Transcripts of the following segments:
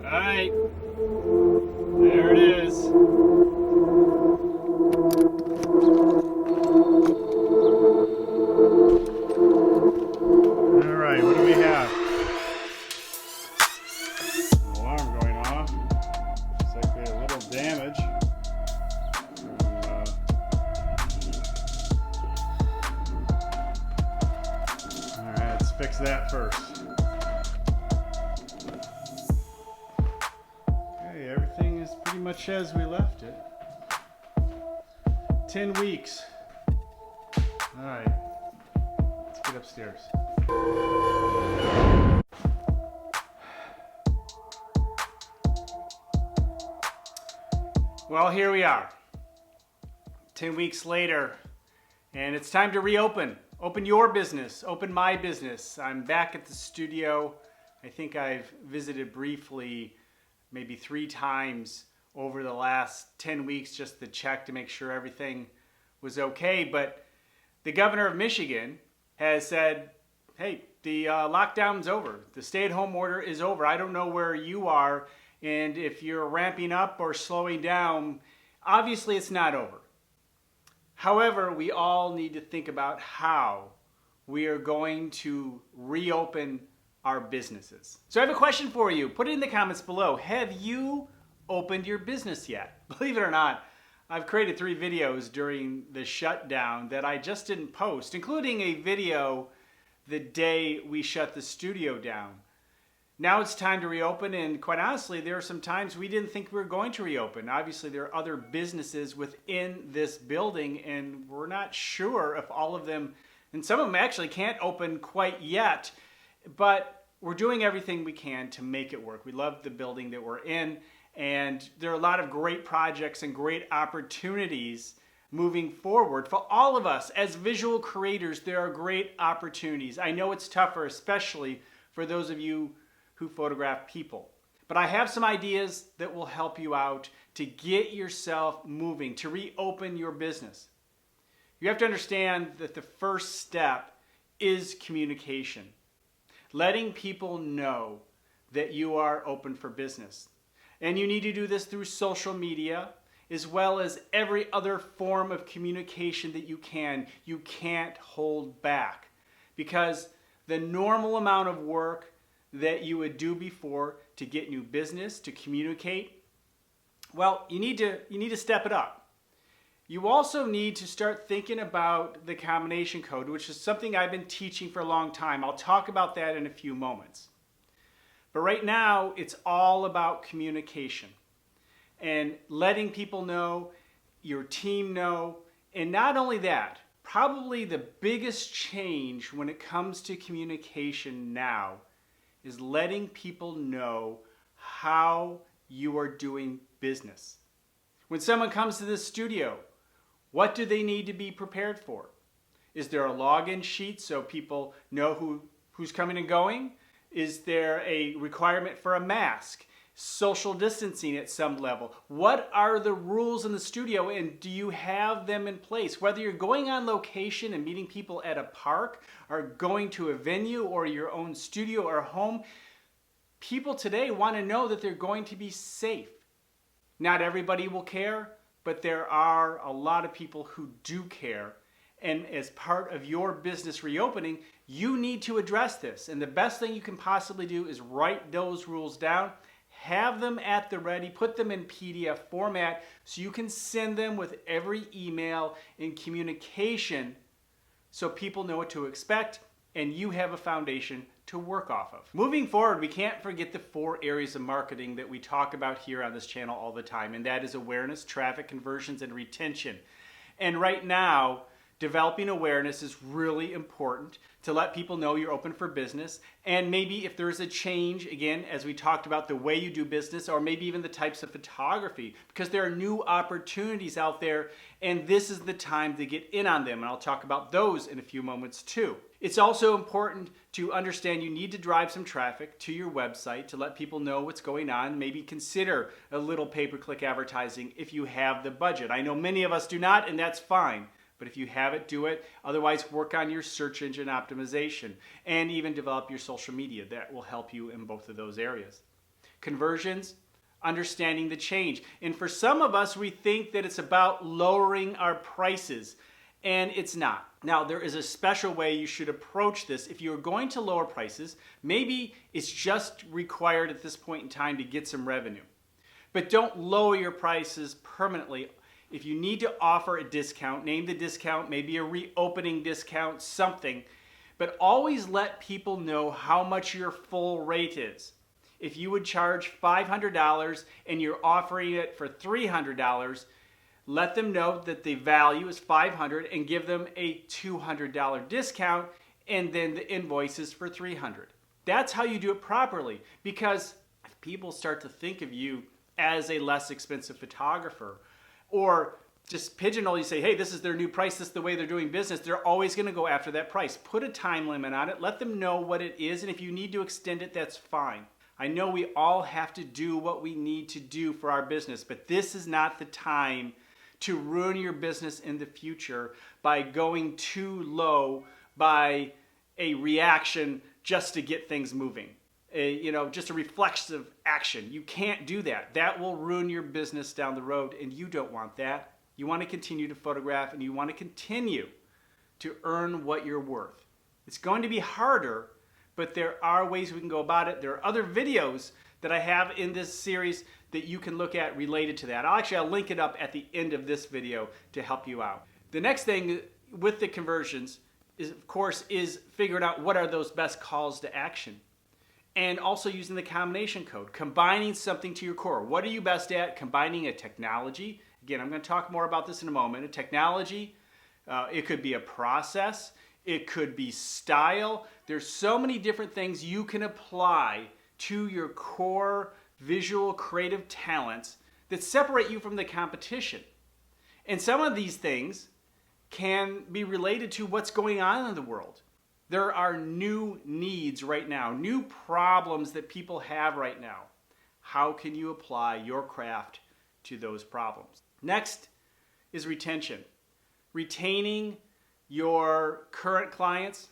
Alright, there it is. Alright, what do we have? Alarm going off. Looks like we had a little damage. Alright, let's fix that first. Okay, everything is pretty much as we left it. 10 weeks. Alright, let's get upstairs. Well, here we are, 10 weeks later, and it's time to reopen. Open your business, open my business. I'm back at the studio. I think I've visited briefly maybe 3 times over the last 10 weeks just to check to make sure everything was okay. But the governor of Michigan has said, hey, the lockdown's over. The stay-at-home order is over. I don't know where you are, and if you're ramping up or slowing down, obviously it's not over. However, we all need to think about how we are going to reopen our businesses. So I have a question for you. Put it in the comments below. Have you opened your business yet? Believe it or not, I've created 3 videos during the shutdown that I just didn't post, including a video the day we shut the studio down. Now it's time to reopen, and quite honestly, there are some times we didn't think we were going to reopen. Obviously, there are other businesses within this building, and we're not sure if all of them, and some of them actually can't open quite yet, but we're doing everything we can to make it work. We love the building that we're in, and there are a lot of great projects and great opportunities moving forward. For all of us as visual creators, there are great opportunities. I know it's tougher, especially for those of you who photograph people. But I have some ideas that will help you out to get yourself moving, to reopen your business. You have to understand that the first step is communication. Letting people know that you are open for business. And you need to do this through social media, as well as every other form of communication that you can. You can't hold back, because the normal amount of work that you would do before to get new business, to communicate, well, you need to step it up. You also need to start thinking about the combination code, which is something I've been teaching for a long time. I'll talk about that in a few moments. But right now, it's all about communication and letting people know, your team know, and not only that, probably the biggest change when it comes to communication now is letting people know how you are doing business. When someone comes to this studio, what do they need to be prepared for? Is there a login sheet so people know who's coming and going? Is there a requirement for a mask? Social distancing at some level? What are the rules in the studio, and do you have them in place? Whether you're going on location and meeting people at a park, or going to a venue or your own studio or home, people today want to know that they're going to be safe. Not everybody will care, but there are a lot of people who do care. And as part of your business reopening, you need to address this. And the best thing you can possibly do is write those rules down, have them at the ready, put them in PDF format so you can send them with every email and communication so people know what to expect and you have a foundation to work off of. Moving forward, we can't forget the 4 areas of marketing that we talk about here on this channel all the time, and that is awareness, traffic, conversions, and retention. And right now, developing awareness is really important to let people know you're open for business, and maybe if there's a change, again, as we talked about, the way you do business, or maybe even the types of photography, because there are new opportunities out there, and this is the time to get in on them, and I'll talk about those in a few moments too. It's also important to understand you need to drive some traffic to your website to let people know what's going on. Maybe consider a little pay-per-click advertising if you have the budget. I know many of us do not, and that's fine. But if you have it, do it. Otherwise, work on your search engine optimization and even develop your social media. That will help you in both of those areas. conversions, understanding the change. And for some of us, we think that it's about lowering our prices, and it's not. Now, there is a special way you should approach this. If you're going to lower prices, maybe it's just required at this point in time to get some revenue. But don't lower your prices permanently. If you need to offer a discount, name the discount, maybe a reopening discount, something. But always let people know how much your full rate is. If you would charge $500 and you're offering it for $300, let them know that the value is $500 and give them a $200 discount, and then the invoice is for $300. That's how you do it properly, because if people start to think of you as a less expensive photographer, or just pigeonhole you, say, hey, this is their new price, this is the way they're doing business, they're always going to go after that price. Put a time limit on it, let them know what it is, and if you need to extend it, that's fine. I know we all have to do what we need to do for our business, but this is not the time to ruin your business in the future by going too low by a reaction just to get things moving. Just a reflexive action. You can't do that. That will ruin your business down the road, and you don't want that. You want to continue to photograph, and you want to continue to earn what you're worth. It's going to be harder, but there are ways we can go about it. There are other videos that I have in this series that you can look at related to that. I'll link it up at the end of this video to help you out. The next thing with the conversions is, of course, figuring out what are those best calls to action. And also using the combination code, combining something to your core. What are you best at? Combining a technology. Again, I'm going to talk more about this in a moment. A technology, it could be a process, it could be style. There's so many different things you can apply to your core visual creative talents that separate you from the competition. And some of these things can be related to what's going on in the world. There are new needs right now, new problems that people have right now. How can you apply your craft to those problems? Next is retention. Retaining your current clients.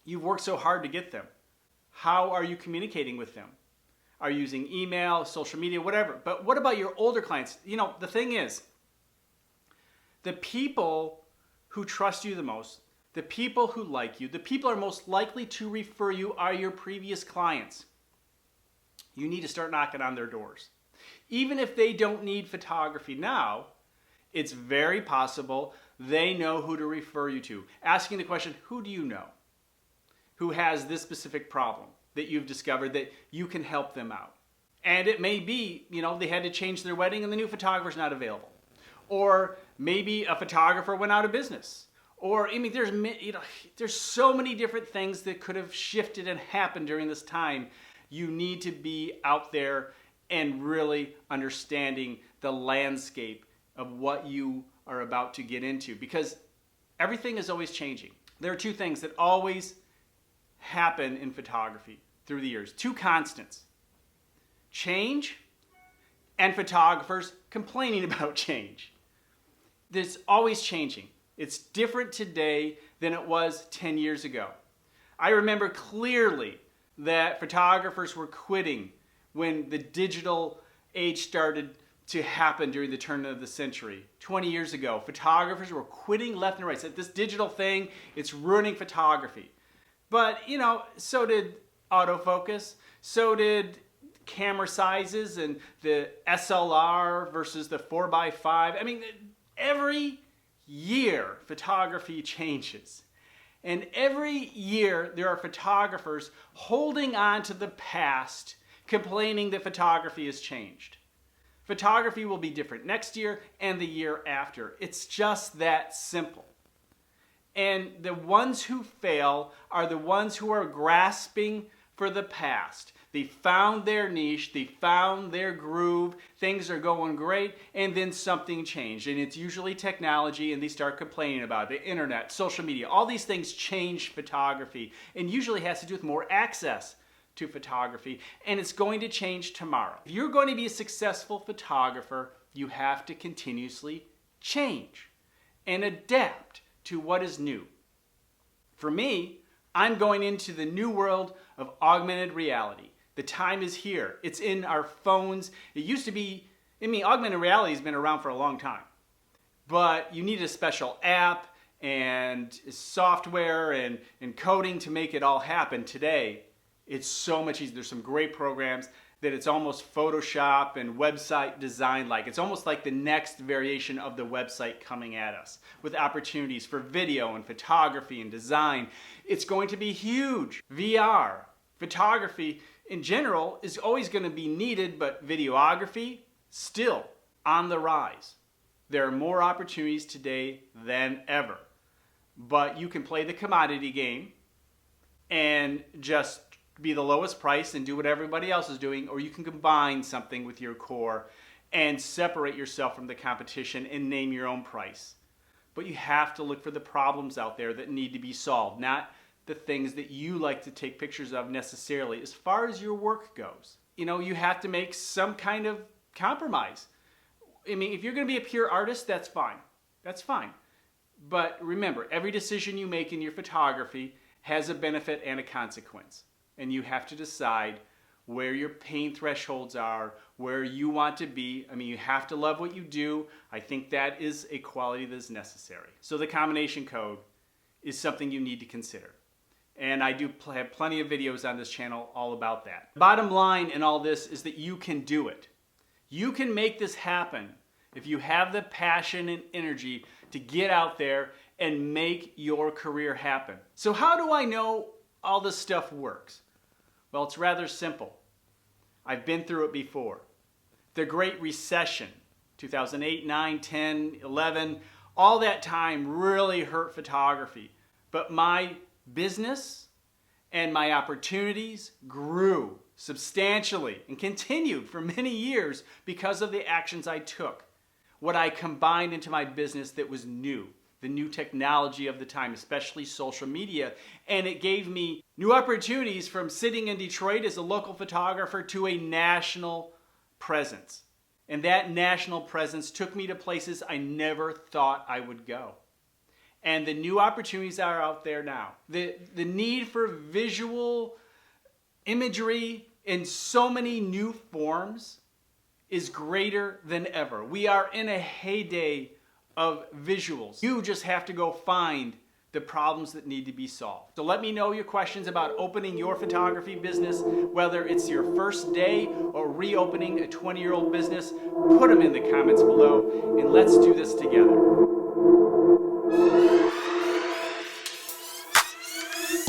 You've worked so hard to get them. How are you communicating with them? Are you using email, social media, whatever? But what about your older clients? The thing is, the people who trust you the most, the people who like you, the people are most likely to refer you are your previous clients. You need to start knocking on their doors. Even if they don't need photography now, it's very possible they know who to refer you to. Asking the question, who do you know who has this specific problem that you've discovered that you can help them out? And it may be, they had to change their wedding and the new photographer's not available. Or maybe a photographer went out of business. Or, there's so many different things that could have shifted and happened during this time. You need to be out there and really understanding the landscape of what you are about to get into, because everything is always changing. There are two things that always happen in photography through the years, two constants: change and photographers complaining about change. It's always changing. It's different today than it was 10 years ago. I remember clearly that photographers were quitting when the digital age started to happen during the turn of the century. 20 years ago, photographers were quitting left and right. Said, this digital thing, it's ruining photography. But, so did autofocus, so did camera sizes and the SLR versus the 4x5. Every year photography changes. And every year there are photographers holding on to the past, complaining that photography has changed. Photography will be different next year and the year after. It's just that simple. And the ones who fail are the ones who are grasping for the past. They found their niche, they found their groove, things are going great, and then something changed. And it's usually technology, and they start complaining about it. The internet, social media, all these things change photography, and usually has to do with more access to photography, and it's going to change tomorrow. If you're going to be a successful photographer, you have to continuously change and adapt to what is new. For me, I'm going into the new world of augmented reality. The time is here. It's in our phones. It used to be, augmented reality has been around for a long time, but you need a special app and software and coding to make it all happen. Today, it's so much easier. There's some great programs that it's almost Photoshop and website design like. It's almost like the next variation of the website coming at us with opportunities for video and photography and design. It's going to be huge. VR, photography in general is always going to be needed, but videography still on the rise. There are more opportunities today than ever. But you can play the commodity game and just be the lowest price and do what everybody else is doing, or you can combine something with your core and separate yourself from the competition and name your own price. But you have to look for the problems out there that need to be solved, not the things that you like to take pictures of necessarily. As far as your work goes, you have to make some kind of compromise. If you're going to be a pure artist, that's fine. That's fine. But remember, every decision you make in your photography has a benefit and a consequence. And you have to decide where your pain thresholds are, where you want to be. You have to love what you do. I think that is a quality that is necessary. So the combination code is something you need to consider. And I do have plenty of videos on this channel all about that. Bottom line in all this is that you can do it. You can make this happen if you have the passion and energy to get out there and make your career happen. So how do I know all this stuff works? Well, it's rather simple. I've been through it before. The Great Recession, 2008, 9, 10, 11, all that time really hurt photography. But my business and my opportunities grew substantially and continued for many years because of the actions I took. What I combined into my business that was new, the new technology of the time, especially social media. And it gave me new opportunities from sitting in Detroit as a local photographer to a national presence. And that national presence took me to places I never thought I would go. And the new opportunities are out there now. The need for visual imagery in so many new forms is greater than ever. We are in a heyday of visuals. You just have to go find the problems that need to be solved. So let me know your questions about opening your photography business, whether it's your first day or reopening a 20-year-old business. Put them in the comments below and let's do this together.